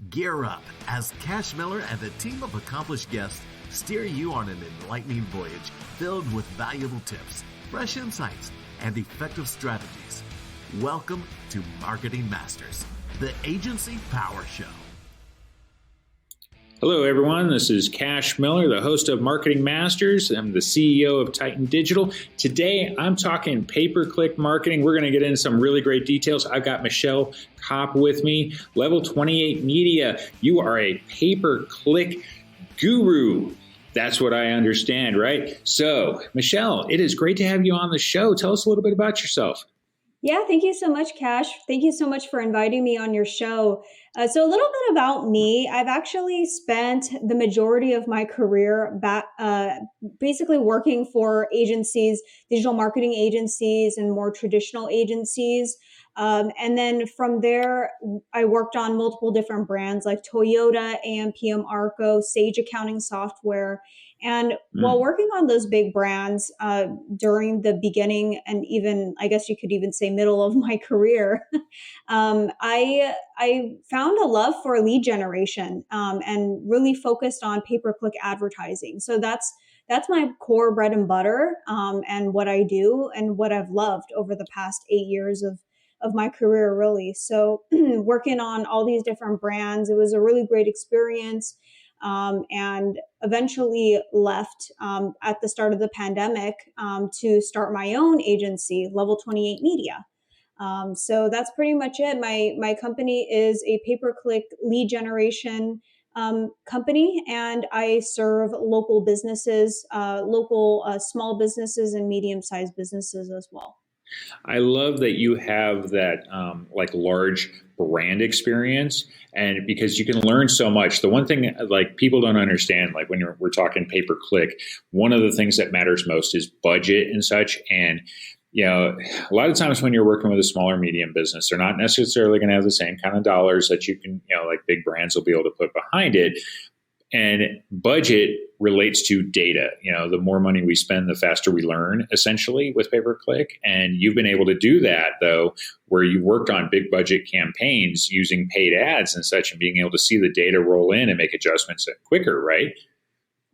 Gear up as Cash Miller and a team of accomplished guests steer you on an enlightening voyage filled with valuable tips, fresh insights, and effective strategies. Welcome to Marketing Masters, the Agency Power Show. Hello, everyone. This is Cash Miller, the host of Marketing Masters. I'm the CEO of Titan Digital. Today, I'm talking pay-per-click marketing. We're going to get into some really great details. I've got Michelle Kopp with me. Level 28 Media, you are a pay-per-click guru. That's what I understand, right? So, Michelle, it is great to have you on the show. Tell us a little bit about yourself. Yeah, thank you so much, Cash. Thank you so much for inviting me on your show. So a little bit about me. I've actually spent the majority of my career basically working for agencies, digital marketing agencies, and more traditional agencies. And then from there, I worked on multiple different brands like Toyota, AMPM, Arco, Sage Accounting Software. And while working on those big brands during the beginning and even, I guess you could even say middle of my career, I found a love for lead generation and really focused on pay-per-click advertising. So that's my core bread and butter and what I do and what I've loved over the past 8 years of my career, really. So working on all these different brands, it was a really great experience. And eventually left at the start of the pandemic to start my own agency, Level 28 Media. So that's pretty much it. My company is a pay-per-click lead generation company, and I serve local businesses, small businesses and medium-sized businesses as well. I love that you have that large brand experience, and because you can learn so much. The one thing like people don't understand, like when we're talking pay-per-click, one of the things that matters most is budget and such. And a lot of times when you're working with a smaller medium business, they're not necessarily going to have the same kind of dollars that you can, like big brands will be able to put behind it. And budget relates to data. The more money we spend, the faster we learn, essentially, with pay-per-click. And you've been able to do that, though, where you worked on big budget campaigns using paid ads and such, and being able to see the data roll in and make adjustments quicker, right?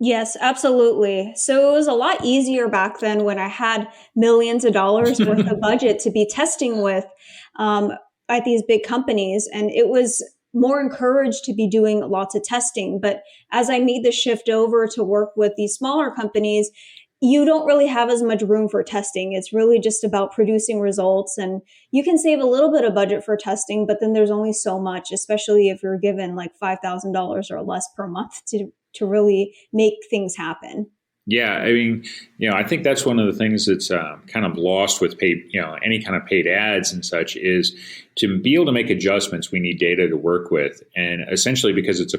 Yes, absolutely. So it was a lot easier back then when I had millions of dollars worth of budget to be testing with at these big companies. And it was more encouraged to be doing lots of testing. But as I made the shift over to work with these smaller companies, you don't really have as much room for testing. It's really just about producing results, and you can save a little bit of budget for testing, but then there's only so much, especially if you're given like $5,000 or less per month to really make things happen. Yeah, I mean, I think that's one of the things that's kind of lost with paid, any kind of paid ads and such, is to be able to make adjustments. We need data to work with, and essentially because it's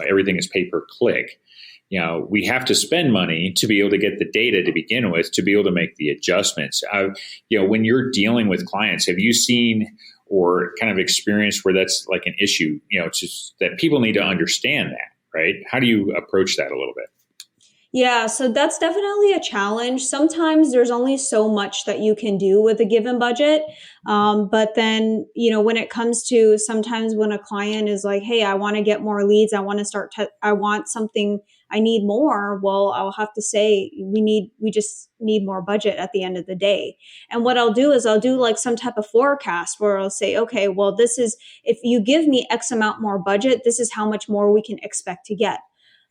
everything is pay per click. We have to spend money to be able to get the data to begin with, to be able to make the adjustments. When you're dealing with clients, have you seen or kind of experienced where that's like an issue? Just that people need to understand that, right? How do you approach that a little bit? Yeah, so that's definitely a challenge. Sometimes there's only so much that you can do with a given budget. But then, when it comes to sometimes when a client is like, hey, I want to get more leads, I want to I want something, I need more. Well, I'll have to say we just need more budget at the end of the day. And what I'll do is I'll do like some type of forecast where I'll say, okay, well, if you give me X amount more budget, this is how much more we can expect to get.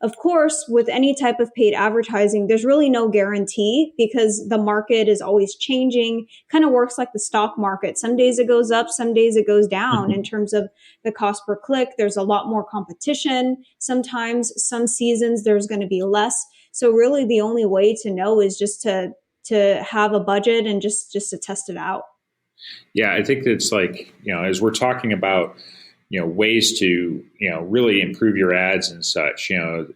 Of course, with any type of paid advertising, there's really no guarantee because the market is always changing, kind of works like the stock market. Some days it goes up, some days it goes down in terms of the cost per click. There's a lot more competition. Sometimes, some seasons, there's going to be less. So really the only way to know is just to have a budget and just to test it out. Yeah, I think it's like, as we're talking about ways to, really improve your ads and such,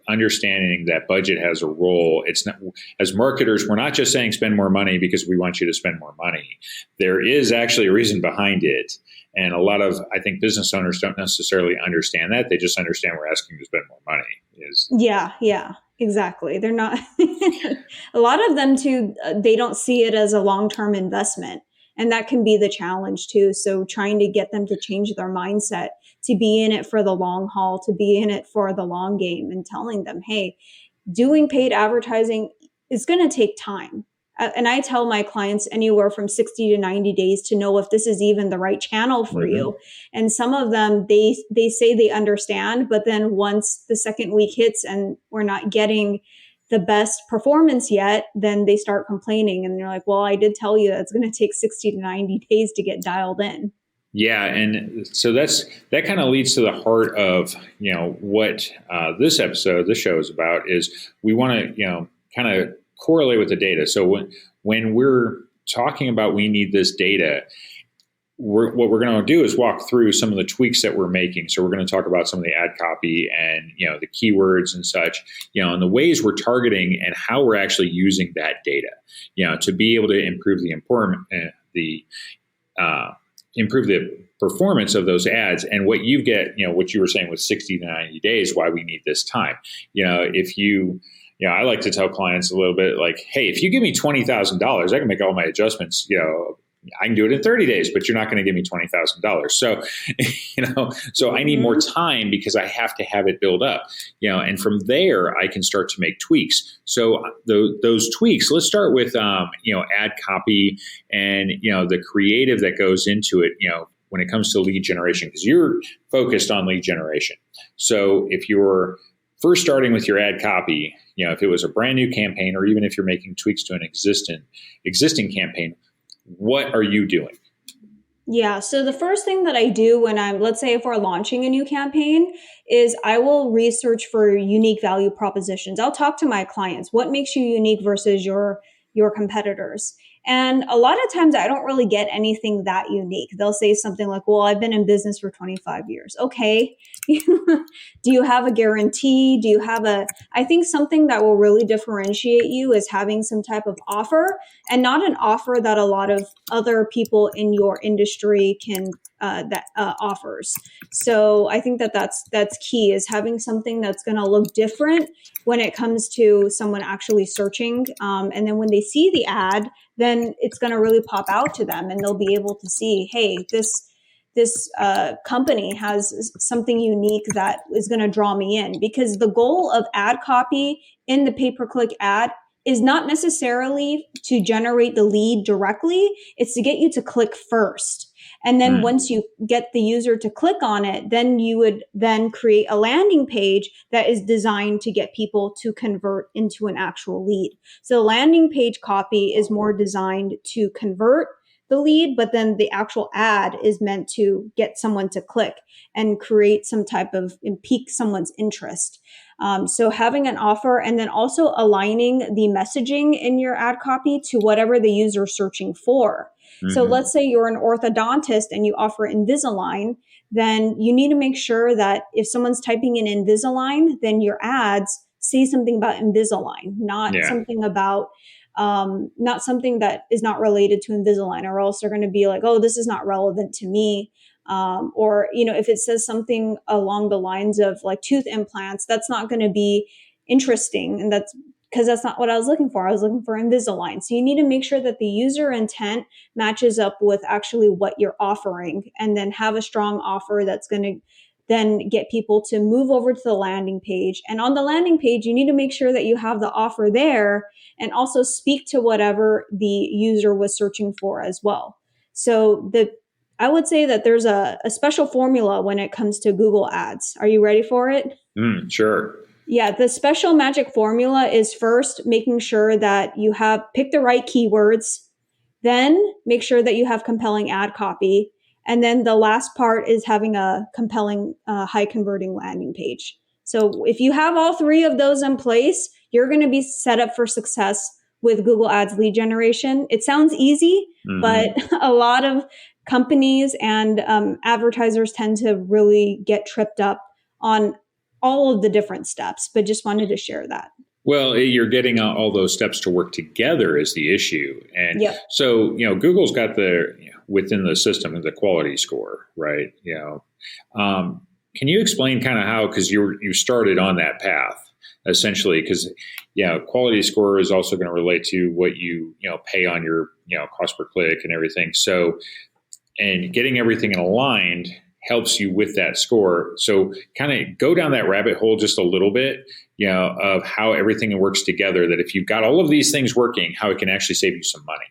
understanding that budget has a role. It's not, as marketers, we're not just saying spend more money because we want you to spend more money. There is actually a reason behind it. And a lot of, I think, business owners don't necessarily understand that. They just understand we're asking to spend more money. Yeah, exactly. They're not, a lot of them too, they don't see it as a long-term investment. And that can be the challenge too. So trying to get them to change their mindset to be in it for the long haul, to be in it for the long game, and telling them, hey, doing paid advertising is going to take time. And I tell my clients anywhere from 60 to 90 days to know if this is even the right channel for you. And some of them, they say they understand, but then once the second week hits and we're not getting the best performance yet, then they start complaining. And they're like, well, I did tell you that it's going to take 60 to 90 days to get dialed in. Yeah, and so that kind of leads to the heart of what this show is about. Is we want to kind of correlate with the data. So when we're talking about we need this data, what we're going to do is walk through some of the tweaks that we're making. So we're going to talk about some of the ad copy and the keywords and such, and the ways we're targeting and how we're actually using that data, to be able to improve improve the performance of those ads. And what you get, what you were saying with 60 to 90 days, why we need this time. If you, I like to tell clients a little bit like, hey, if you give me $20,000, I can make all my adjustments, I can do it in 30 days, but you're not going to give me $20,000. So, so I need more time because I have to have it build up, and from there I can start to make tweaks. So those tweaks, let's start with, ad copy and, the creative that goes into it, when it comes to lead generation, because you're focused on lead generation. So if you're first starting with your ad copy, if it was a brand new campaign, or even if you're making tweaks to an existing campaign, what are you doing? Yeah. So the first thing that I do when let's say if we're launching a new campaign, is I will research for unique value propositions. I'll talk to my clients. What makes you unique versus your competitors? And a lot of times I don't really get anything that unique. They'll say something like, well, I've been in business for 25 years. Okay. Do you have a guarantee? Do you have I think something that will really differentiate you is having some type of offer, and not an offer that a lot of other people in your industry can offers. So I think that's key, is having something that's going to look different when it comes to someone actually searching. And then when they see the ad, then it's going to really pop out to them, and they'll be able to see, hey, this company has something unique that is going to draw me in. Because the goal of ad copy in the pay-per-click ad is not necessarily to generate the lead directly. It's to get you to click first. And then once you get the user to click on it, then you would then create a landing page that is designed to get people to convert into an actual lead. So landing page copy is more designed to convert the lead, but then the actual ad is meant to get someone to click and create some type of, and pique someone's interest. So having an offer, and then also aligning the messaging in your ad copy to whatever the user is searching for. So let's say you're an orthodontist and you offer Invisalign, then you need to make sure that if someone's typing in Invisalign, then your ads say something about Invisalign, not something about not something that is not related to Invisalign, or else they're going to be like, oh, this is not relevant to me. Or, if it says something along the lines of like tooth implants, that's not going to be interesting. And that's because that's not what I was looking for. I was looking for Invisalign. So you need to make sure that the user intent matches up with actually what you're offering, and then have a strong offer that's going to then get people to move over to the landing page. And on the landing page, you need to make sure that you have the offer there, and also speak to whatever the user was searching for as well. So I would say that there's a special formula when it comes to Google Ads. Are you ready for it? Sure. Yeah, the special magic formula is first making sure that you have picked the right keywords, then make sure that you have compelling ad copy, and then the last part is having a compelling, high converting landing page. So if you have all three of those in place, you're going to be set up for success with Google Ads lead generation. It sounds easy, but a lot of companies and advertisers tend to really get tripped up on all of the different steps, but just wanted to share that. Well, you're getting all those steps to work together is the issue. And so, Google's got within the system, the quality score, right? Can you explain kind of how, because you started on that path essentially, because quality score is also going to relate to what you pay on your, cost per click and everything. So, and getting everything aligned, helps you with that score. So kind of go down that rabbit hole just a little bit, of how everything works together, that if you've got all of these things working, how it can actually save you some money,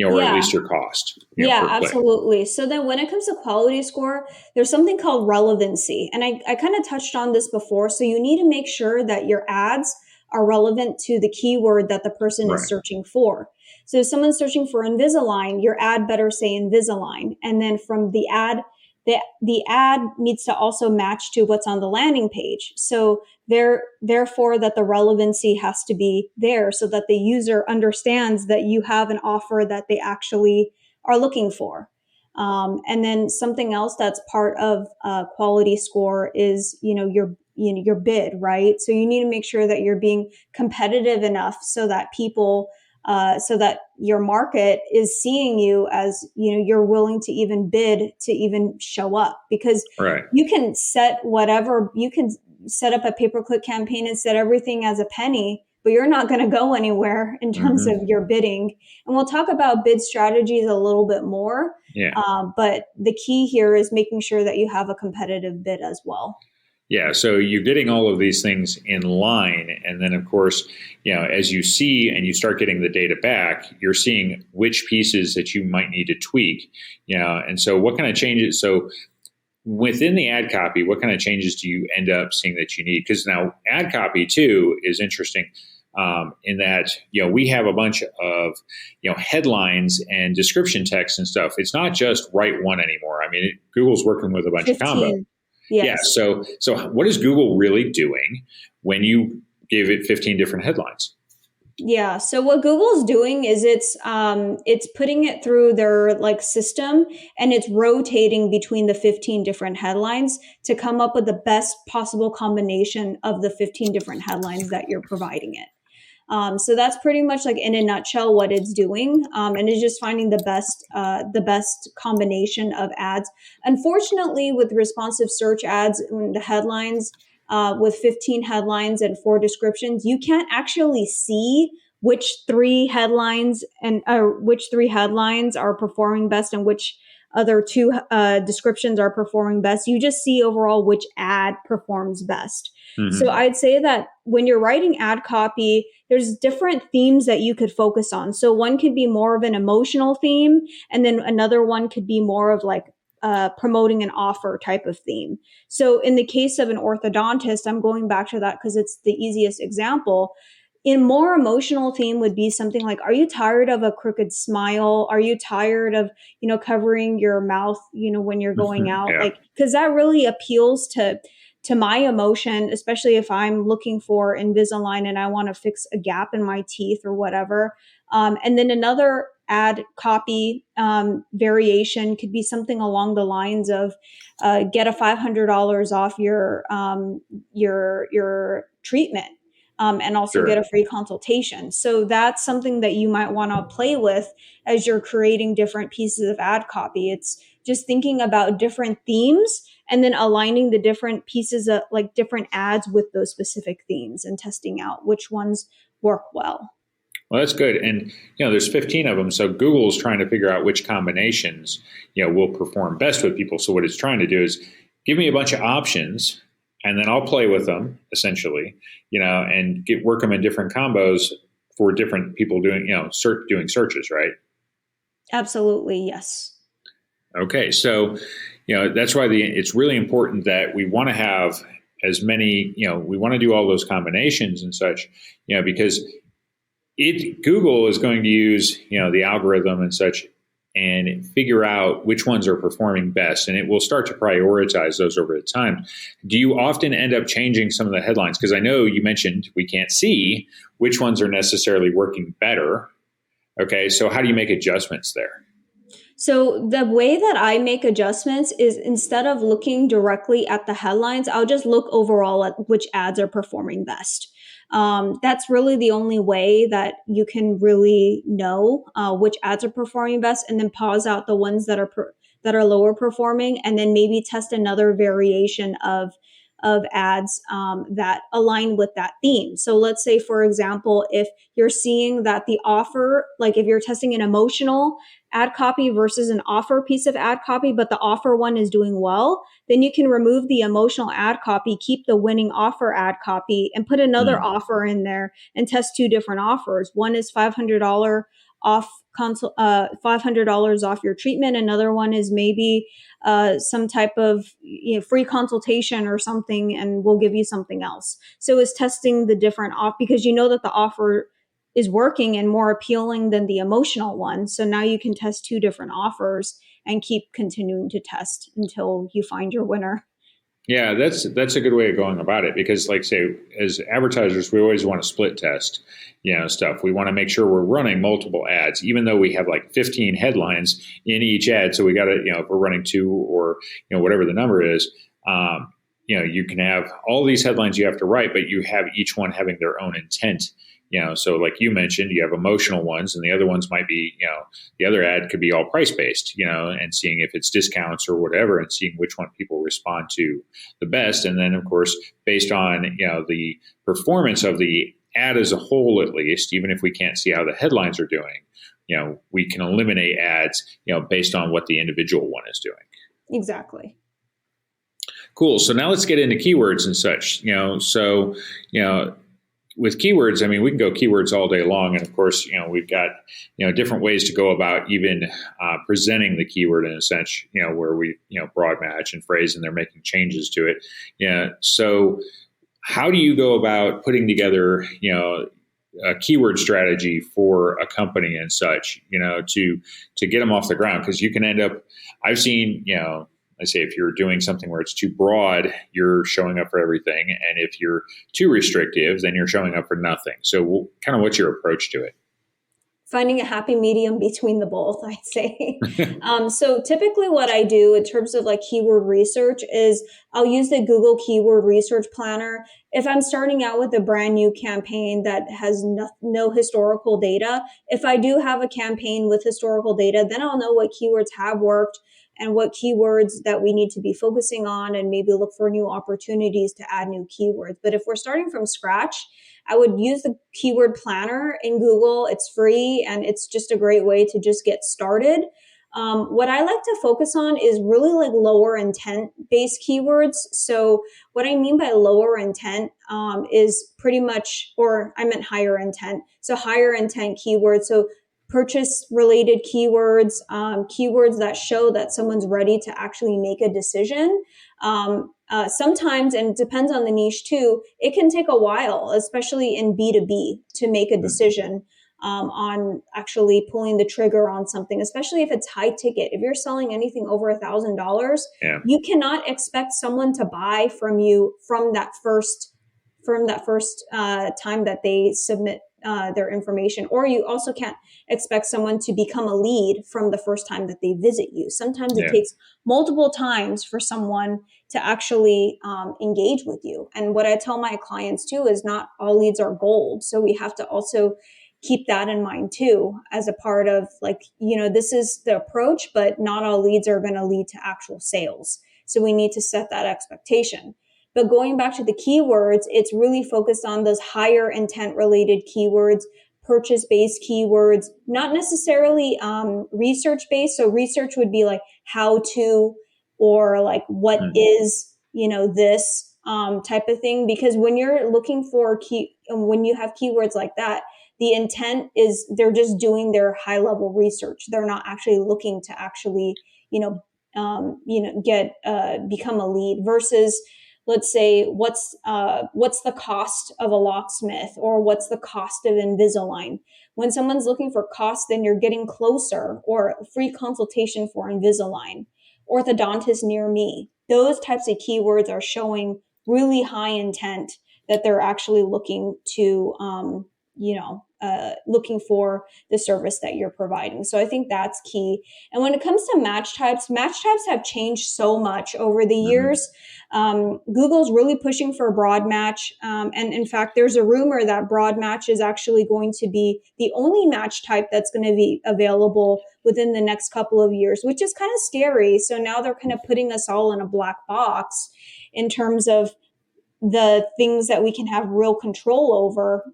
or at Yeah. least your cost. Yeah, Per click. absolutely. So then when it comes to quality score, there's something called relevancy. And I kind of touched on this before. So you need to make sure that your ads are relevant to the keyword that the person is Right. searching for. So if someone's searching for Invisalign, your ad better say Invisalign. And then from the ad needs to also match to what's on the landing page. So therefore that the relevancy has to be there so that the user understands that you have an offer that they actually are looking for. And then something else that's part of quality score is, your bid, right? So you need to make sure that you're being competitive enough so that so that your market is seeing you as, you're willing to even bid to even show up, because Right. you can set up a pay-per-click campaign and set everything as a penny, but you're not going to go anywhere in terms of your bidding. And we'll talk about bid strategies a little bit more. Yeah. But the key here is making sure that you have a competitive bid as well. Yeah, so you're getting all of these things in line. And then, of course, as you see and you start getting the data back, you're seeing which pieces that you might need to tweak. And so what kind of changes? So within the ad copy, what kind of changes do you end up seeing that you need? Because now ad copy, too, is interesting in that, we have a bunch of, headlines and description text and stuff. It's not just write one anymore. I mean, Google's working with a bunch 15. of combos. Yes. Yeah. So what is Google really doing when you give it 15 different headlines? Yeah. So what Google's doing is it's putting it through their system, and it's rotating between the 15 different headlines to come up with the best possible combination of the 15 different headlines that you're providing it. So that's pretty much in a nutshell what it's doing, and it's just finding the best combination of ads. Unfortunately, with responsive search ads, when the headlines with 15 headlines and 4 descriptions, you can't actually see which 3 headlines are performing best and which other 2 descriptions are performing best. You just see overall which ad performs best. Mm-hmm. So I'd say that when you're writing ad copy, there's different themes that you could focus on. So one could be more of an emotional theme, and then another one could be more of promoting an offer type of theme. So in the case of an orthodontist, I'm going back to that because it's the easiest example. In more emotional theme would be something like, are you tired of a crooked smile? Are you tired of, covering your mouth, when you're going out? Yeah. Because that really appeals to my emotion, especially if I'm looking for Invisalign and I want to fix a gap in my teeth or whatever. And then another ad copy variation could be something along the lines of get a $500 off your treatment. And also get a free consultation. So that's something that you might want to play with as you're creating different pieces of ad copy. It's just thinking about different themes and then aligning the different pieces of different ads with those specific themes and testing out which ones work well. Well, that's good. And, there's 15 of them. So Google is trying to figure out which combinations, will perform best with people. So what it's trying to do is give me a bunch of options, and then I'll play with them essentially, and work them in different combos for different people doing searches, right? Absolutely. Yes. Okay. So, that's why it's really important that we want to have as many, we want to do all those combinations and such, because Google is going to use, the algorithm and such and figure out which ones are performing best. And it will start to prioritize those over time. Do you often end up changing some of the headlines? Because I know you mentioned we can't see which ones are necessarily working better. Okay, so how do you make adjustments there? So the way that I make adjustments is instead of looking directly at the headlines, I'll just look overall at which ads are performing best. That's really the only way that you can really know which ads are performing best, and then pause out the ones that are lower performing, and then maybe test another variation of of ads that align with that theme. So let's say, for example, if you're seeing that the offer, like if you're testing an emotional ad copy versus an offer piece of ad copy, but the offer one is doing well, then you can remove the emotional ad copy, keep the winning offer ad copy, and put another offer in there and test two different offers. One is $500 off $500 off your treatment. Another one is maybe some type of free consultation or something, and we'll give you something else. So it's testing the different off because you know that the offer is working and more appealing than the emotional one. So now you can test two different offers and keep continuing to test until you find your winner. Yeah, that's a good way of going about it because, like, say, as advertisers, we always want to split test, stuff. We want to make sure we're running multiple ads, even though we have like 15 headlines in each ad. So we got to, if we're running two or whatever the number is, you can have all these headlines you have to write, but you have each one having their own intent. So like you mentioned, you have emotional ones, and the other ones might be, the other ad could be all price based, and seeing if it's discounts or whatever, and seeing which one people respond to the best. And then, of course, based on the performance of the ad as a whole, at least, even if we can't see how the headlines are doing, we can eliminate ads, based on what the individual one is doing. Exactly. Cool. So now let's get into keywords and such. With keywords, I mean, we can go keywords all day long. And of course, we've got, different ways to go about even presenting the keyword in a sense, where we, broad match and phrase, and they're making changes to it. So how do you go about putting together, a keyword strategy for a company and such, to get them off the ground? Because you can end up, I've seen, I say if you're doing something where it's too broad, you're showing up for everything. And if you're too restrictive, then you're showing up for nothing. So kind of what's your approach to it? Finding a happy medium between the both, I'd say. So typically what I do in terms of like keyword research is I'll use the Google Keyword Research Planner. If I'm starting out with a brand new campaign that has no historical data, if I do have a campaign with historical data, then I'll know what keywords have worked and what keywords that we need to be focusing on, and maybe look for new opportunities to add new keywords. But if we're starting from scratch, I would use the keyword planner in Google. It's free and it's just a great way to just get started. What I like to focus on is really like lower intent based keywords. So what I mean by lower intent is pretty much, or I meant higher intent. So higher intent keywords. So purchase related keywords, keywords that show that someone's ready to actually make a decision. Sometimes, and it depends on the niche too, it can take a while, especially in B2B, to make a decision on actually pulling the trigger on something, especially if it's high ticket. If you're selling anything over $1,000, you cannot expect someone to buy from you from that first time that they submit their information. Or you also can't expect someone to become a lead from the first time that they visit you. Sometimes it takes multiple times for someone to actually engage with you. And what I tell my clients too is not all leads are gold. So we have to also keep that in mind too, as a part of like, this is the approach, but not all leads are going to lead to actual sales. So we need to set that expectation. But going back to the keywords, it's really focused on those higher intent related keywords, purchase-based keywords, not necessarily research-based. So research would be like how to, or like what is, this type of thing. Because when you're looking for when you have keywords like that, the intent is they're just doing their high level research. They're not actually looking to actually, get become a lead versus, let's say, what's the cost of a locksmith, or what's the cost of Invisalign? When someone's looking for cost, then you're getting closer, or free consultation for Invisalign, orthodontist near me. Those types of keywords are showing really high intent that they're actually looking to, looking for the service that you're providing. So I think that's key. And when it comes to match types have changed so much over the years. Google's really pushing for broad match. And in fact, there's a rumor that broad match is actually going to be the only match type that's going to be available within the next couple of years, which is kind of scary. So now they're kind of putting us all in a black box in terms of the things that we can have real control over,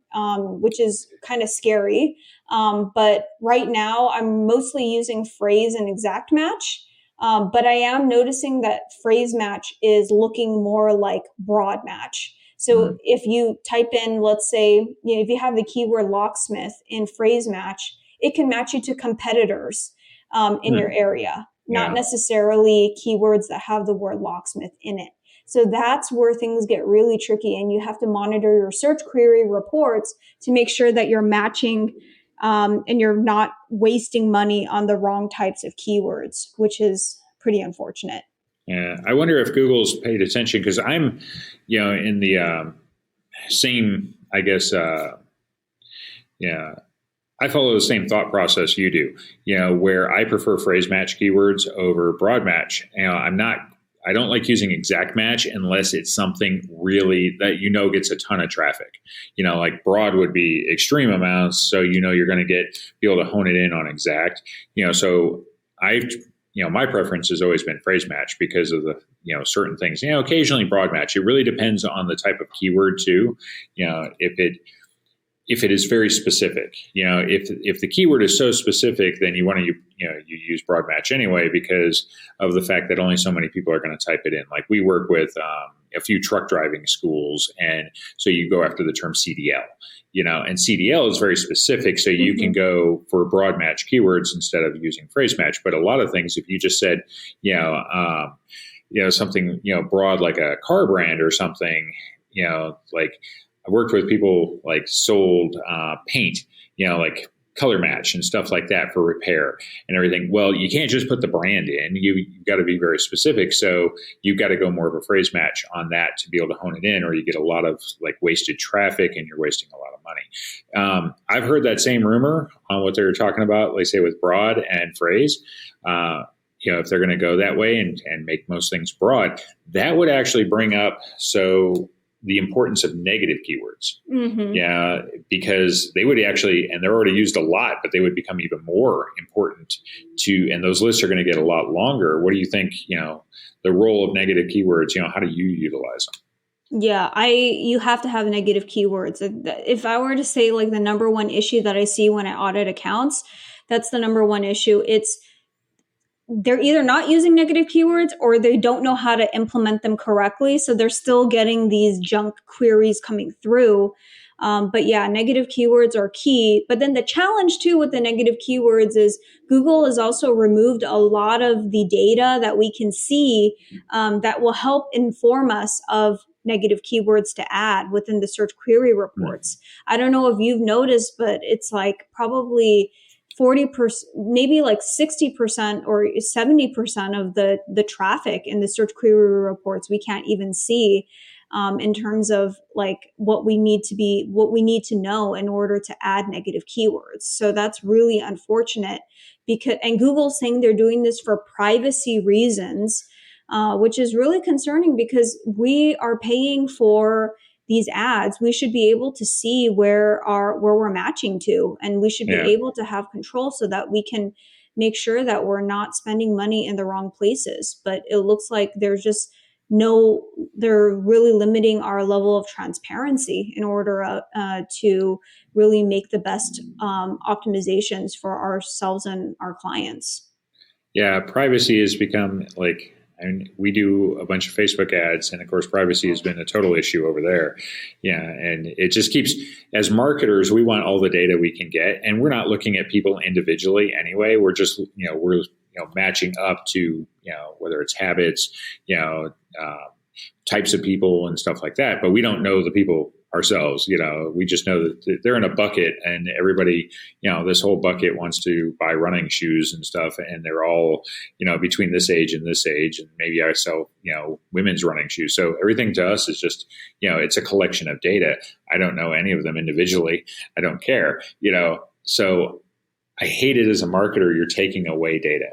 which is kind of scary. But right now, I'm mostly using phrase and exact match. But I am noticing that phrase match is looking more like broad match. So if you type in, let's say, if you have the keyword locksmith in phrase match, it can match you to competitors in your area, not necessarily keywords that have the word locksmith in it. So that's where things get really tricky, and you have to monitor your search query reports to make sure that you're matching and you're not wasting money on the wrong types of keywords, which is pretty unfortunate. Yeah, I wonder if Google's paid attention, because I'm, in the same, I guess, I follow the same thought process you do, where I prefer phrase match keywords over broad match. I don't like using exact match unless it's something really that gets a ton of traffic. Like broad would be extreme amounts, so you're going to be able to hone it in on exact. So my preference has always been phrase match because of the certain things. Occasionally broad match. It really depends on the type of keyword too. If it is very specific, if the keyword is so specific, then you want to, you use broad match anyway, because of the fact that only so many people are going to type it in. Like we work with a few truck driving schools, and so you go after the term CDL, and CDL is very specific. So you can go for broad match keywords instead of using phrase match. But a lot of things, if you just said, something, broad, like a car brand or something, like, I worked with people like sold paint, like color match and stuff like that for repair and everything. Well, you can't just put the brand in. You've got to be very specific. So you've got to go more of a phrase match on that to be able to hone it in, or you get a lot of like wasted traffic and you're wasting a lot of money. I've heard that same rumor on what they were talking about, like say with broad and phrase. If they're going to go that way and make most things broad, that would actually bring up the importance of negative keywords. Yeah, because they would actually, and they're already used a lot, but they would become even more important and those lists are going to get a lot longer. What do you think, the role of negative keywords, how do you utilize them? Yeah, you have to have negative keywords. If I were to say like the number one issue that I see when I audit accounts, that's the number one issue. They're either not using negative keywords or they don't know how to implement them correctly. So they're still getting these junk queries coming through. But yeah, negative keywords are key. But then the challenge too with the negative keywords is Google has also removed a lot of the data that we can see that will help inform us of negative keywords to add within the search query reports. I don't know if you've noticed, but it's like probably 40%, maybe like 60% or 70% of the traffic in the search query reports we can't even see in terms of like what we need to know in order to add negative keywords. So that's really unfortunate and Google's saying they're doing this for privacy reasons, which is really concerning because we are paying for these ads. We should be able to see where we're matching to, and we should be able to have control so that we can make sure that we're not spending money in the wrong places. But it looks like they're really limiting our level of transparency in order to really make the best optimizations for ourselves and our clients. Yeah, privacy has become like, we do a bunch of Facebook ads, and of course, privacy has been a total issue over there. Yeah, and it just keeps, as marketers, we want all the data we can get, and we're not looking at people individually anyway. We're just, we're matching up to, whether it's habits, types of people and stuff like that. But we don't know the people ourselves. We just know that they're in a bucket, and everybody, this whole bucket wants to buy running shoes and stuff, and they're all, between this age and this age, and maybe I sell, women's running shoes. So everything to us is just, it's a collection of data. I don't know any of them individually. I don't care, so I hate it as a marketer. You're taking away data,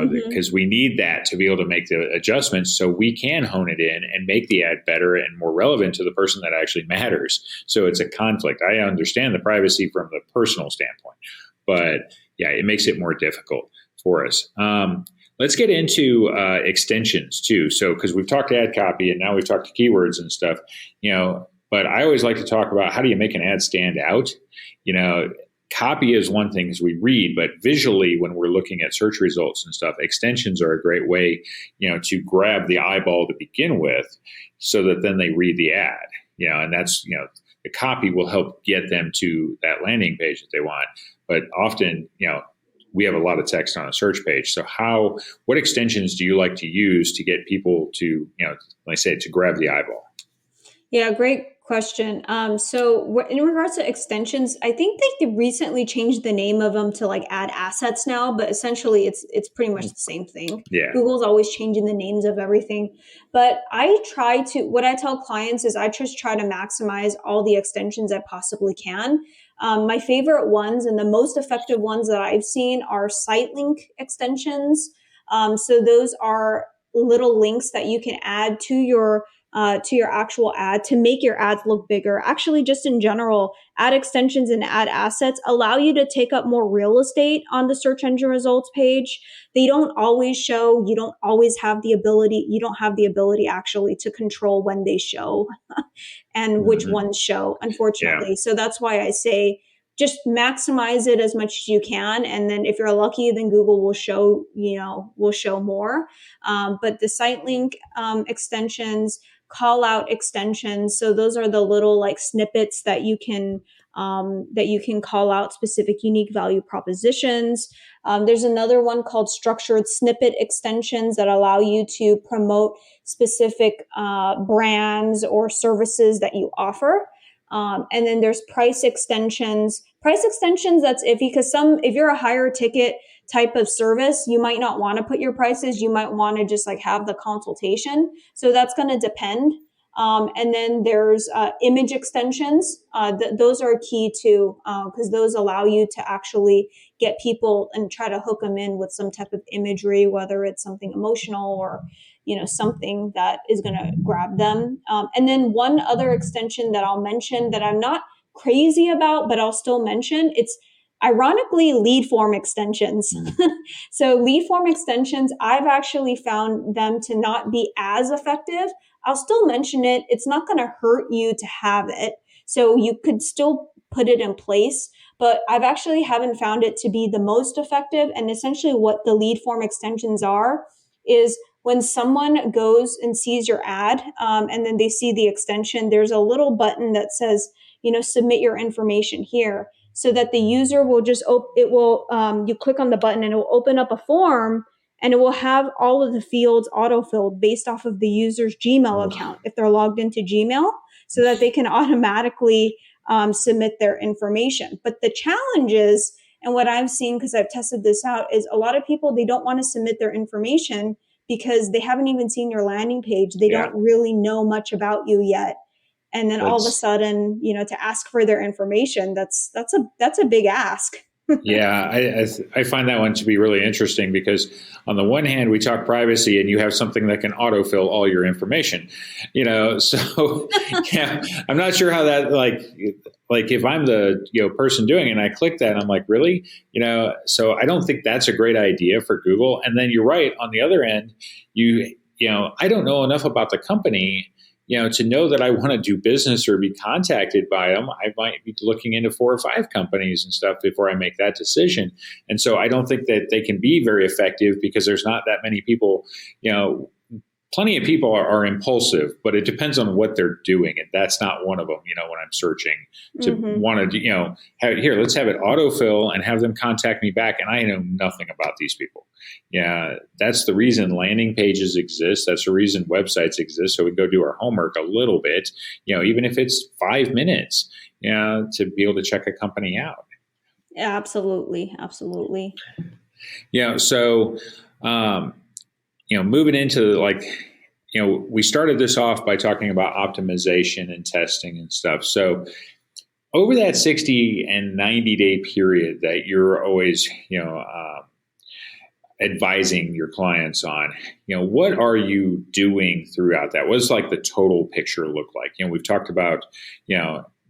because we need that to be able to make the adjustments so we can hone it in and make the ad better and more relevant to the person that actually matters. So it's a conflict. I understand the privacy from the personal standpoint, but yeah, it makes it more difficult. for us. Let's get into extensions too. So, because we've talked ad copy and now we've talked keywords and stuff, but I always like to talk about how do you make an ad stand out? Copy is one thing as we read, but visually when we're looking at search results and stuff, extensions are a great way, to grab the eyeball to begin with so that then they read the ad, and that's, the copy will help get them to that landing page that they want. But often, we have a lot of text on a search page. So what extensions do you like to use to get people to, like I say, to grab the eyeball? Yeah, great question. So in regards to extensions, I think they recently changed the name of them to like ad assets now, but essentially it's pretty much the same thing. Yeah. Google's always changing the names of everything. But what I tell clients is I just try to maximize all the extensions I possibly can. My favorite ones and the most effective ones that I've seen are site link extensions. So those are little links that you can add to your actual ad to make your ads look bigger. Actually, just in general, ad extensions and ad assets allow you to take up more real estate on the search engine results page. They don't always show, you don't have the ability actually to control when they show and which ones show, unfortunately. Yeah. So that's why I say just maximize it as much as you can. And then if you're lucky, then Google will show more. But the site link extensions, call out extensions. So those are the little like snippets that you can call out specific unique value propositions. There's another one called structured snippet extensions that allow you to promote specific brands or services that you offer. And then there's price extensions. That's if you're a higher ticket type of service, you might not want to put your prices. You might want to just like have the consultation. So that's going to depend. And then there's image extensions. Those are key too, because those allow you to actually get people and try to hook them in with some type of imagery, whether it's something emotional or something that is going to grab them. And then one other extension that I'll mention that I'm not crazy about, but I'll still mention, it's ironically lead form extensions. So lead form extensions, I've actually found them to not be as effective. I'll still mention it. It's not going to hurt you to have it. So you could still put it in place, but I've actually haven't found it to be the most effective. And essentially what the lead form extensions are is when someone goes and sees your ad, and then they see the extension, there's a little button that says, submit your information here, so that the user will you click on the button and it will open up a form and it will have all of the fields auto-filled based off of the user's Gmail account if they're logged into Gmail, so that they can automatically submit their information. But the challenge is, and what I've seen, because I've tested this out, is a lot of people, they don't want to submit their information because they haven't even seen your landing page. They don't really know much about you yet. And then all of a sudden, to ask for their information, that's a big ask. Yeah, I find that one to be really interesting because on the one hand, we talk privacy and you have something that can autofill all your information, so yeah, I'm not sure how that like if I'm the person doing it and I click that and I'm like, really, so I don't think that's a great idea for Google. And then you're right. On the other end, I don't know enough about the company to know that I want to do business or be contacted by them. I might be looking into 4 or 5 companies and stuff before I make that decision. And so I don't think that they can be very effective because there's not that many people, plenty of people are impulsive, but it depends on what they're doing. And that's not one of them, when I'm searching to want to, here, let's have it autofill and have them contact me back. And I know nothing about these people. Yeah, that's the reason landing pages exist. That's the reason websites exist. So we go do our homework a little bit, even if it's 5 minutes, to be able to check a company out. Yeah, absolutely. Absolutely. So, moving into we started this off by talking about optimization and testing and stuff. So over that 60 and 90 day period that you're always, advising your clients on, what are you doing throughout that? What does like the total picture look like? We've talked about,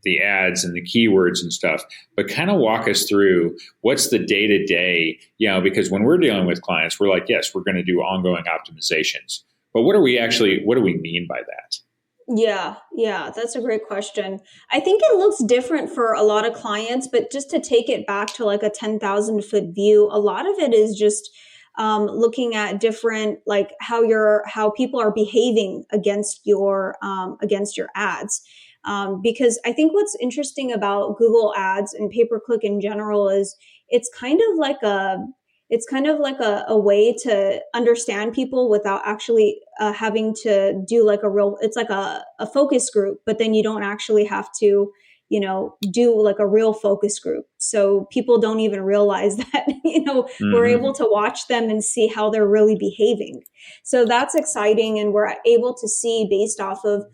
the ads and the keywords and stuff, but kind of walk us through what's the day to day, because when we're dealing with clients, we're like, yes, we're going to do ongoing optimizations, but what do we mean by that? Yeah, that's a great question. I think it looks different for a lot of clients, but just to take it back to like a 10,000-foot view, a lot of it is just looking at different, like how people are behaving against your ads. Because I think what's interesting about Google Ads and pay-per-click in general is it's kind of like a way to understand people without actually having to do like it's like a focus group, but then you don't actually have to, do like a real focus group. So people don't even realize that, we're able to watch them and see how they're really behaving. So that's exciting. And we're able to see based off of,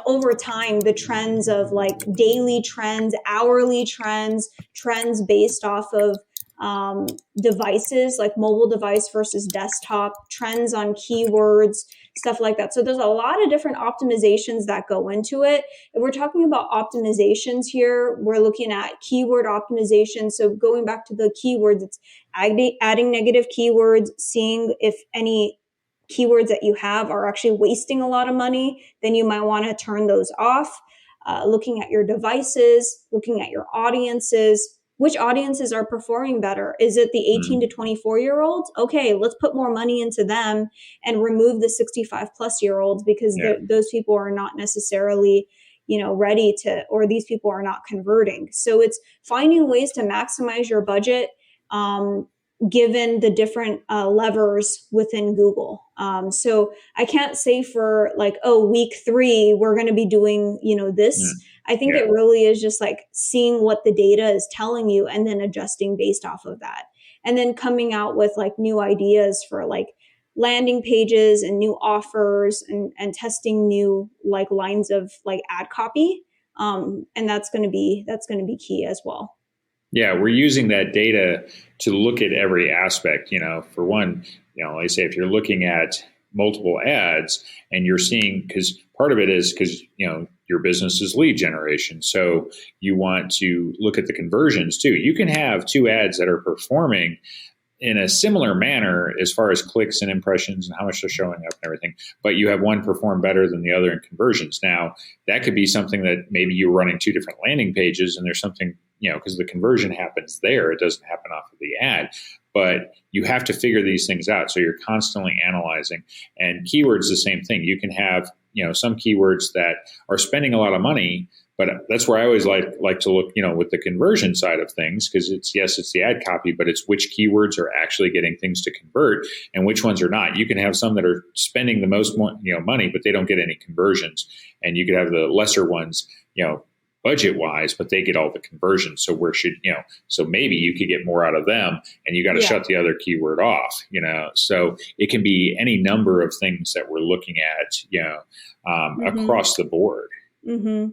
over time, the trends of like daily trends, hourly trends based off of devices, like mobile device versus desktop, trends on keywords, stuff like that. So there's a lot of different optimizations that go into it. If we're talking about optimizations here, we're looking at keyword optimization. So going back to the keywords, it's adding negative keywords, seeing if any keywords that you have are actually wasting a lot of money, then you might want to turn those off. Looking at your devices, looking at your audiences, which audiences are performing better? Is it the 18 to 24-year-olds? Okay, let's put more money into them and remove the 65-plus-year-olds because those people are not necessarily, ready to, or these people are not converting. So it's finding ways to maximize your budget given the different levers within Google. So I can't say for like, week 3, we're going to be doing, this. I think it really is just like seeing what the data is telling you and then adjusting based off of that. And then coming out with like new ideas for like landing pages and new offers and testing new like lines of like ad copy. And that's going to be key as well. Yeah, we're using that data to look at every aspect. For one, like I say, if you're looking at multiple ads and you're seeing, because part of it is because, your business is lead generation. So you want to look at the conversions too. You can have 2 ads that are performing in a similar manner as far as clicks and impressions and how much they're showing up and everything, but you have one perform better than the other in conversions. Now, that could be something that maybe you're running 2 different landing pages and there's something, because the conversion happens there, it doesn't happen off of the ad. But you have to figure these things out. So you're constantly analyzing. And keywords, the same thing. You can have, some keywords that are spending a lot of money, but that's where I always like to look, with the conversion side of things, because it's the ad copy, but it's which keywords are actually getting things to convert and which ones are not. You can have some that are spending the most, money, but they don't get any conversions. And you could have the lesser ones, budget wise, but they get all the conversions. So so maybe you could get more out of them and you got to shut the other keyword off, so it can be any number of things that we're looking at, across the board. Mm-hmm.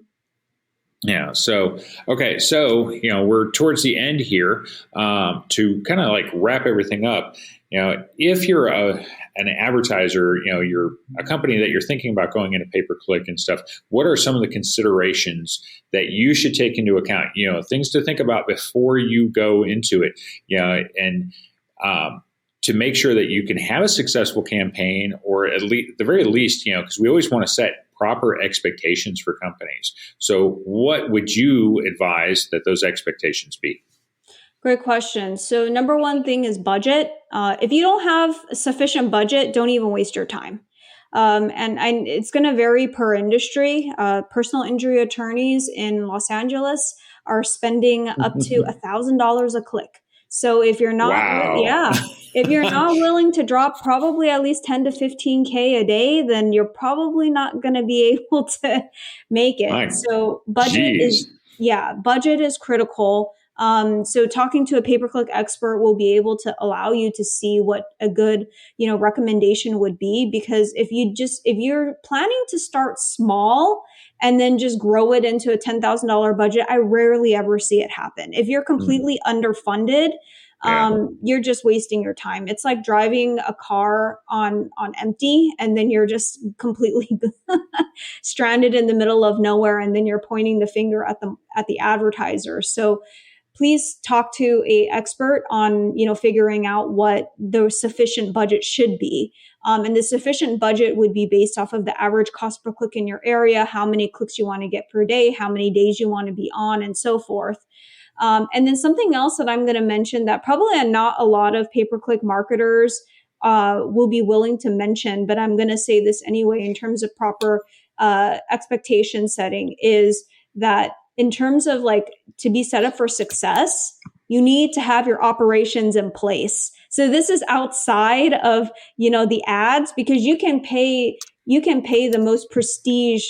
Yeah. So, okay. So, we're towards the end here, to kind of like wrap everything up. If you're an advertiser, you're a company that you're thinking about going into pay-per-click and stuff, what are some of the considerations that you should take into account? Things to think about before you go into it, and to make sure that you can have a successful campaign, or at the very least, because we always want to set proper expectations for companies. So what would you advise that those expectations be? Great question. So number one thing is budget. If you don't have sufficient budget, don't even waste your time. And it's going to vary per industry. Personal injury attorneys in Los Angeles are spending up to $1,000 a click. So if you're not, if you're not willing to drop probably at least 10 to 15K a day, then you're probably not going to be able to make it. So budget is critical. So talking to a pay-per-click expert will be able to allow you to see what a good, recommendation would be. Because if you're planning to start small and then just grow it into a $10,000 budget, I rarely ever see it happen. If you're completely underfunded, you're just wasting your time. It's like driving a car on empty, and then you're just completely stranded in the middle of nowhere, and then you're pointing the finger at the advertiser. So please talk to a expert on, figuring out what the sufficient budget should be. And the sufficient budget would be based off of the average cost per click in your area, how many clicks you want to get per day, how many days you want to be on, and so forth. And then something else that I'm going to mention that probably not a lot of pay-per-click marketers will be willing to mention, but I'm going to say this anyway in terms of proper expectation setting, is that in terms of to be set up for success, you need to have your operations in place. So this is outside of, the ads, because you can pay the most prestige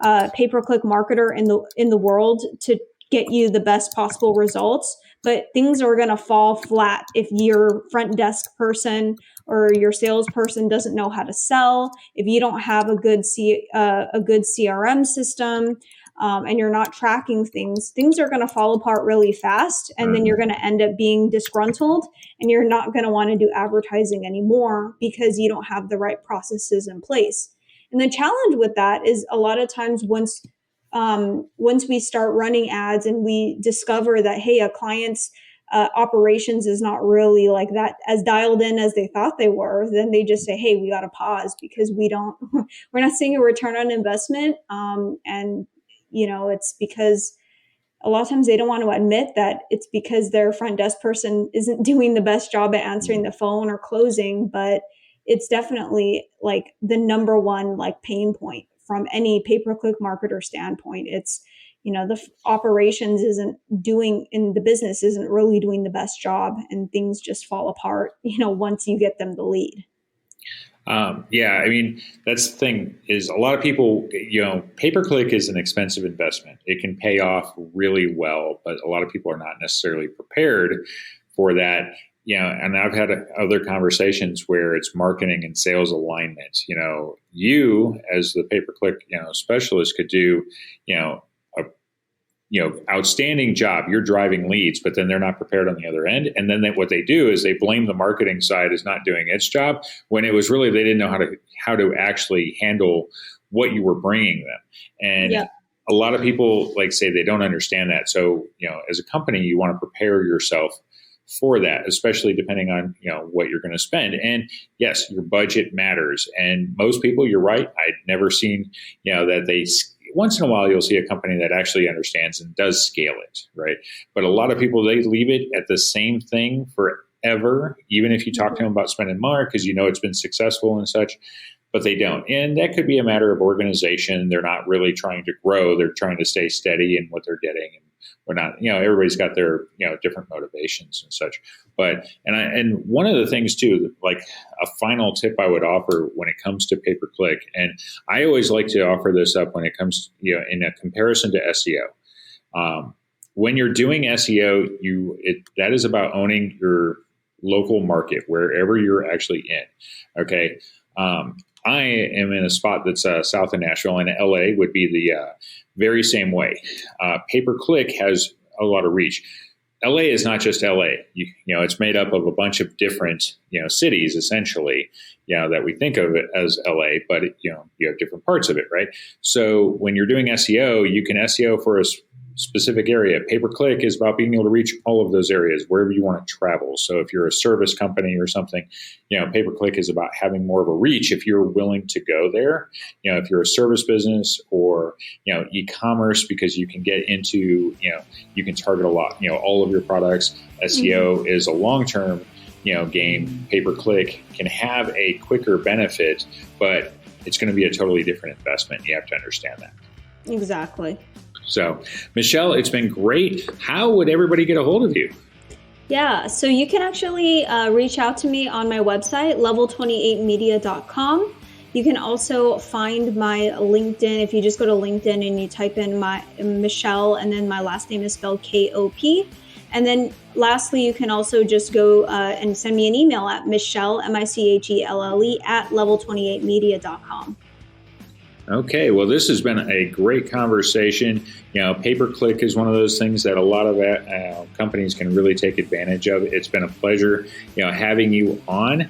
pay-per-click marketer in the world to get you the best possible results, but things are going to fall flat if your front desk person or your salesperson doesn't know how to sell, if you don't have a good CRM system, and you're not tracking things are going to fall apart really fast. And then you're going to end up being disgruntled, and you're not going to want to do advertising anymore because you don't have the right processes in place. And the challenge with that is a lot of times once we start running ads and we discover that, hey, a client's operations is not really like that as dialed in as they thought they were, then they just say, hey, we got to pause because we're not seeing a return on investment. And it's because a lot of times they don't want to admit that it's because their front desk person isn't doing the best job at answering the phone or closing, but it's definitely the number one pain point from any pay-per-click marketer standpoint. It's, the operations in the business isn't really doing the best job, and things just fall apart, once you get them the lead. Yeah, I mean, that's the thing is a lot of people, pay-per-click is an expensive investment. It can pay off really well, but a lot of people are not necessarily prepared for that. And I've had other conversations where it's marketing and sales alignment. You as the pay-per-click, specialist could do, outstanding job. You're driving leads, but then they're not prepared on the other end. And then what they do is they blame the marketing side as not doing its job when it was really they didn't know how to actually handle what you were bringing them. And a lot of people say they don't understand that. So, as a company, you want to prepare yourself for that, especially depending on, what you're going to spend. And yes, your budget matters. And most people, you're right. I'd never seen, that they once in a while, you'll see a company that actually understands and does scale it, right? But a lot of people, they leave it at the same thing forever, even if you talk to them about spending more because it's been successful and such, but they don't. And that could be a matter of organization. They're not really trying to grow. They're trying to stay steady in what they're getting. And we're not, everybody's got their, different motivations and such. But, and one of the things too, a final tip I would offer when it comes to pay-per-click, and I always like to offer this up when it comes, in a comparison to SEO. When you're doing SEO, that is about owning your local market, wherever you're actually in. Okay. I am in a spot that's south of Nashville, and LA would be the very same way. Pay-per-click has a lot of reach. LA is not just LA. It's made up of a bunch of different, cities essentially, that we think of it as LA, but you have different parts of it, right? So when you're doing SEO, you can SEO for a specific area. Pay-per-click is about being able to reach all of those areas wherever you want to travel. So if you're a service company or something, pay-per-click is about having more of a reach if you're willing to go there. If you're a service business or, e-commerce, because you can get into, you can target a lot, all of your products. SEO is a long-term, game. Pay-per-click can have a quicker benefit, but it's going to be a totally different investment. You have to understand that. Exactly. So, Michelle, it's been great. How would everybody get a hold of you? Yeah, so you can actually reach out to me on my website, level28media.com. You can also find my LinkedIn. If you just go to LinkedIn and you type in my Michelle, and then my last name is spelled KOP. And then lastly, you can also just go and send me an email at Michelle, MICHELLE, at level28media.com. Okay, well, this has been a great conversation. Pay-per-click is one of those things that a lot of companies can really take advantage of. It's been a pleasure, having you on.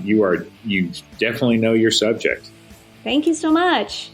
You definitely know your subject. Thank you so much.